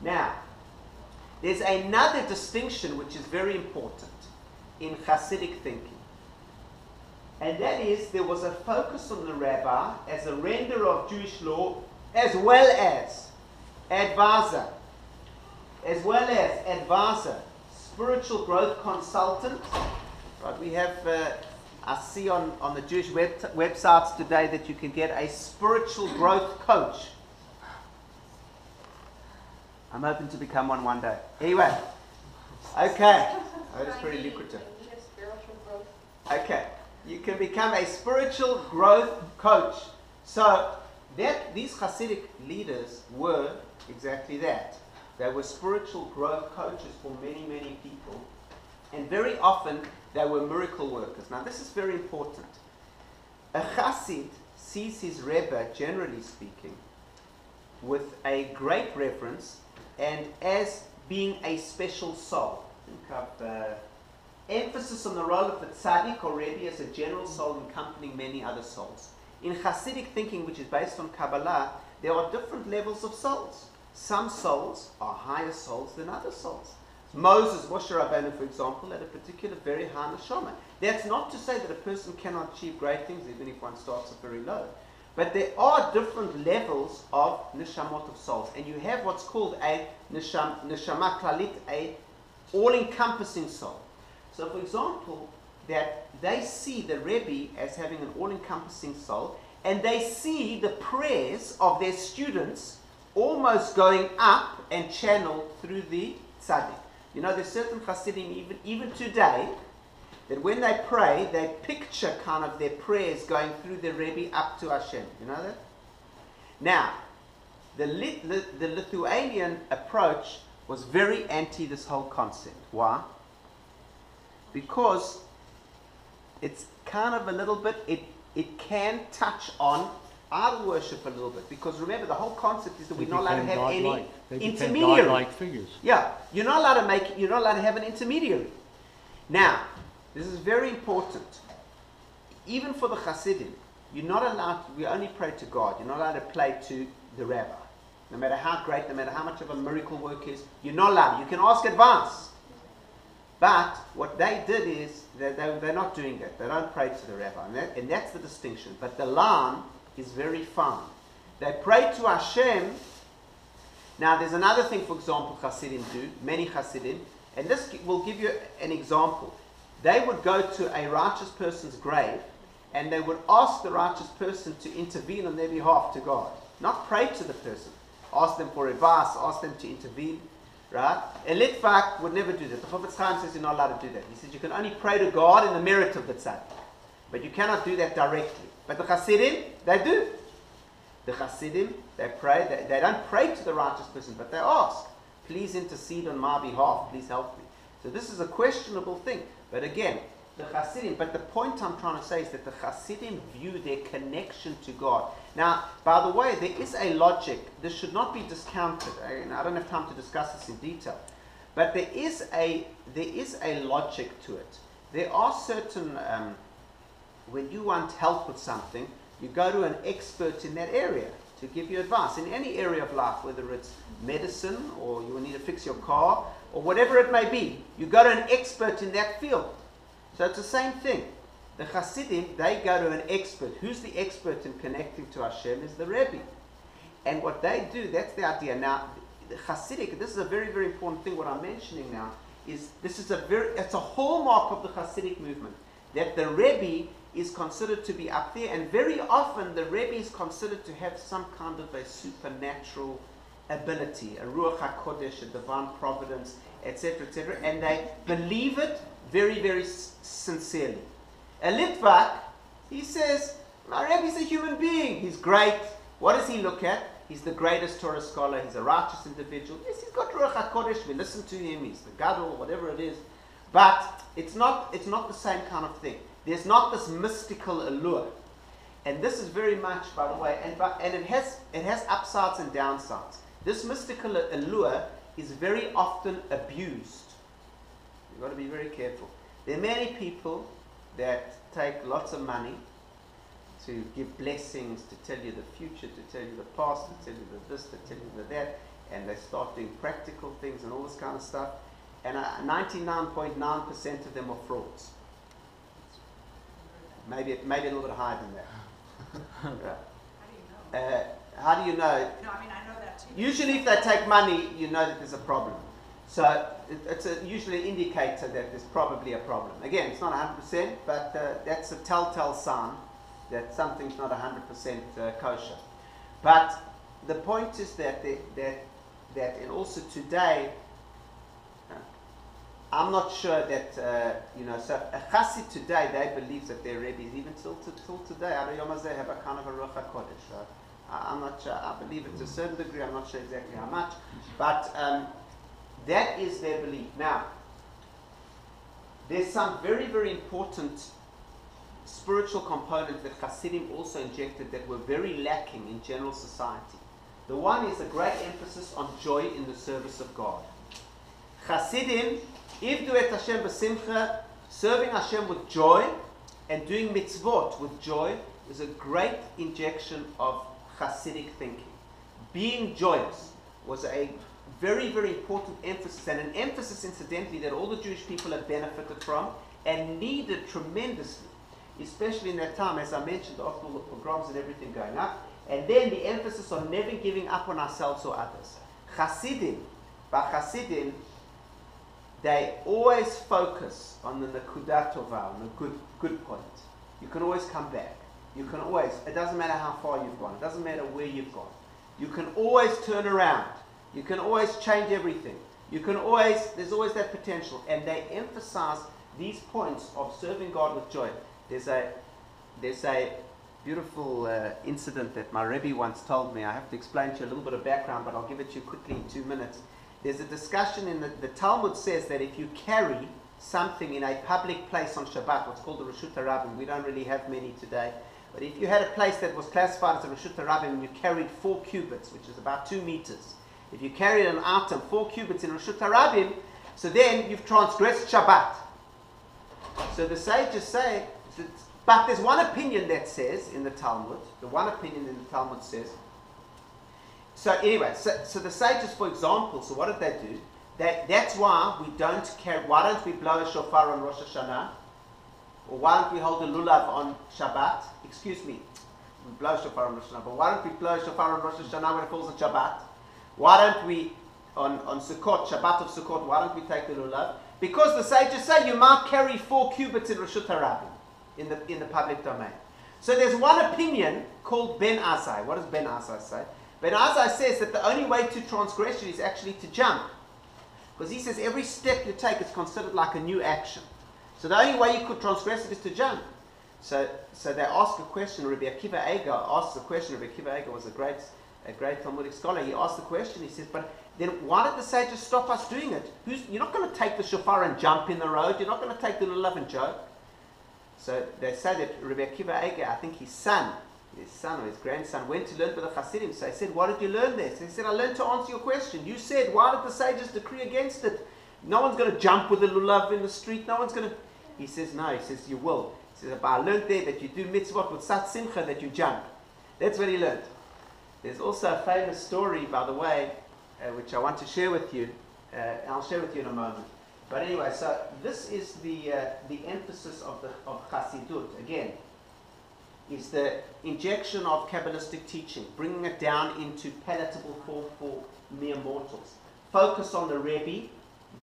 Now, there's another distinction which is very important in Hasidic thinking. And that is, there was a focus on the rabbi as a renderer of Jewish law, as well as advisor, spiritual growth consultant. Right, we have, I see on the Jewish websites today that you can get a spiritual growth coach. I'm hoping to become one day. Anyway, okay. Oh, that's pretty lucrative. Okay. You can become a spiritual growth coach. So these Hasidic leaders were exactly that. They were spiritual growth coaches for many, many people. And very often they were miracle workers. Now this is very important. A Hasid sees his Rebbe, generally speaking, with a great reverence and as being a special soul. Think of emphasis on the role of the tzaddik or Rebbe as a general soul accompanying many other souls. In Hasidic thinking, which is based on Kabbalah, there are different levels of souls. Some souls are higher souls than other souls. Moses, Moshe Rabbeinu, for example, had a particular very high neshama. That's not to say that a person cannot achieve great things even if one starts at very low. But there are different levels of neshamot of souls. And you have what's called a neshama klalit, a all-encompassing soul. So, for example, that they see the Rebbe as having an all-encompassing soul, and they see the prayers of their students almost going up and channeled through the tzaddik. You know, there's certain Hasidim, even today, that when they pray, they picture kind of their prayers going through the Rebbe up to Hashem. You know that? Now, the Lithuanian approach was very anti this whole concept. Why? Because it's kind of a little bit, it can touch on idol worship a little bit. Because remember, the whole concept is that we're not allowed to have any intermediary. Like figures. Yeah, you're not allowed to have an intermediary. Now, this is very important. Even for the Hasidim, you're not allowed we only pray to God. You're not allowed to pray to the rabbi. No matter how great, no matter how much of a miracle work is, you're not allowed. You can ask advice. But what they did is, they're not doing that. They don't pray to the rabbi. And that's the distinction. But the line is very fine. They pray to Hashem. Now there's another thing, for example, Hasidim do, many Hasidim, and this will give you an example. They would go to a righteous person's grave, and they would ask the righteous person to intervene on their behalf to God. Not pray to the person. Ask them for advice, ask them to intervene. Right? A Litvak would never do that. The Chofetz Chaim says you're not allowed to do that. He says you can only pray to God in the merit of the tzaddik. But you cannot do that directly. But the Hasidim, they do. The Hasidim, they pray. They don't pray to the righteous person, but they ask, please intercede on my behalf. Please help me. So this is a questionable thing. But again, the Hasidim, but the point I'm trying to say is that the Hasidim view their connection to God. Now, by the way, there is a logic. This should not be discounted. I don't have time to discuss this in detail. But there is a logic to it. There are certain, when you want help with something, you go to an expert in that area to give you advice. In any area of life, whether it's medicine or you need to fix your car or whatever it may be, you go to an expert in that field. So it's the same thing. The Hasidim, they go to an expert. Who's the expert in connecting to Hashem is the Rebbe. And what they do, that's the idea. Now, the Hasidic, this is a very, very important thing, what I'm mentioning now, is it's a hallmark of the Hasidic movement, that the Rebbe is considered to be up there, and very often the Rebbe is considered to have some kind of a supernatural ability, a Ruach HaKodesh, a divine providence, etc., etc., and they believe it very, very sincerely. A Litvak, he says, my Rebbe is a human being. He's great. What does he look at? He's the greatest Torah scholar. He's a righteous individual. Yes, he's got Ruach HaKodesh. We listen to him. He's the Gadol, whatever it is. But it's not the same kind of thing. There's not this mystical allure. And this is very much, by the way, and it has upsides and downsides. This mystical allure is very often abused. You've got to be very careful. There are many people that take lots of money to give blessings, to tell you the future, to tell you the past, to tell you the this, to tell you the that. and they start doing practical things and all this kind of stuff. And 99.9% of them are frauds. Maybe a little bit higher than that. Yeah. How do you know? No, I mean, I know that too. Usually if they take money, you know that there's a problem. So it's usually an indicator that there's probably a problem. Again, it's not 100%, but that's a telltale sign that something's not 100% kosher. But the point is that and also today, I'm not sure that, so a chassid today, they believe that their Rebbe's, even till today, Ad Yom Hazeh, have a kind of a Ruach HaKodesh. I'm not sure, I believe it to a certain degree, I'm not sure exactly how much, but that is their belief. Now, there's some very, very important spiritual components that Hasidim also injected that were very lacking in general society. The one is a great emphasis on joy in the service of God. Hasidim, Ivdu et Hashem b'simcha, serving Hashem with joy and doing mitzvot with joy is a great injection of Hasidic thinking. Being joyous was a very, very important emphasis, and an emphasis, incidentally, that all the Jewish people have benefited from and needed tremendously, especially in that time, as I mentioned, after all the pogroms and everything going up, and then the emphasis on never giving up on ourselves or others. Chasidim, they always focus on the nekudat tova, on the good point. You can always come back. You can always, it doesn't matter how far you've gone, it doesn't matter where you've gone. You can always turn around. You can always change everything. There's always that potential. And they emphasize these points of serving God with joy. There's a beautiful incident that my Rebbe once told me. I have to explain to you a little bit of background, but I'll give it to you quickly in 2 minutes. There's a discussion in the Talmud says that if you carry something in a public place on Shabbat, what's called the Reshut HaRabim, we don't really have many today, but if you had a place that was classified as a Reshut HaRabim and you carried 4 cubits, which is about 2 meters, if you carried an item 4 cubits in Reshut HaRabim, so then you've transgressed Shabbat. So the sages say, but there's one opinion that says in the Talmud, says, so anyway, so the sages, for example, so what did they do? That's why why don't we blow a shofar on Rosh Hashanah? Or why don't we hold a lulav on Shabbat? Excuse me, we blow a shofar on Rosh Hashanah, but why don't we blow a shofar on Rosh Hashanah when it falls on Shabbat? Why don't we, on Sukkot, Shabbat of Sukkot, why don't we take the lulav? Because the sages say you might carry 4 cubits in Reshut HaRabim, in the public domain. So there's one opinion called Ben Azai. What does Ben Azai say? Ben Azai says that the only way to transgression is actually to jump. Because he says every step you take is considered like a new action. So the only way you could transgress it is to jump. So they ask a question. Rabbi Akiva Eiger asks a question. Rabbi Akiva Eiger was a great Talmudic scholar. He asked the question. He says, but then why did the sages stop us doing it? You're not going to take the shofar and jump in the road. You're not going to take the lulav and joke. So they say that Rabbi Akiva Eiger, I think his son or his grandson, went to learn with the Hasidim. So he said, what did you learn there? So he said, I learned to answer your question. You said, why did the sages decree against it? No one's going to jump with the lulav in the street. No one's going to... He says, no. He says, you will. He says, but I learned there that you do mitzvot with sat simcha, that you jump. That's what he learned. There's also a famous story, by the way, which I want to share with you. I'll share with you in a moment. But anyway, so this is the emphasis of Chassidut. Again, is the injection of Kabbalistic teaching, bringing it down into palatable form for mere mortals. Focus on the Rebbe,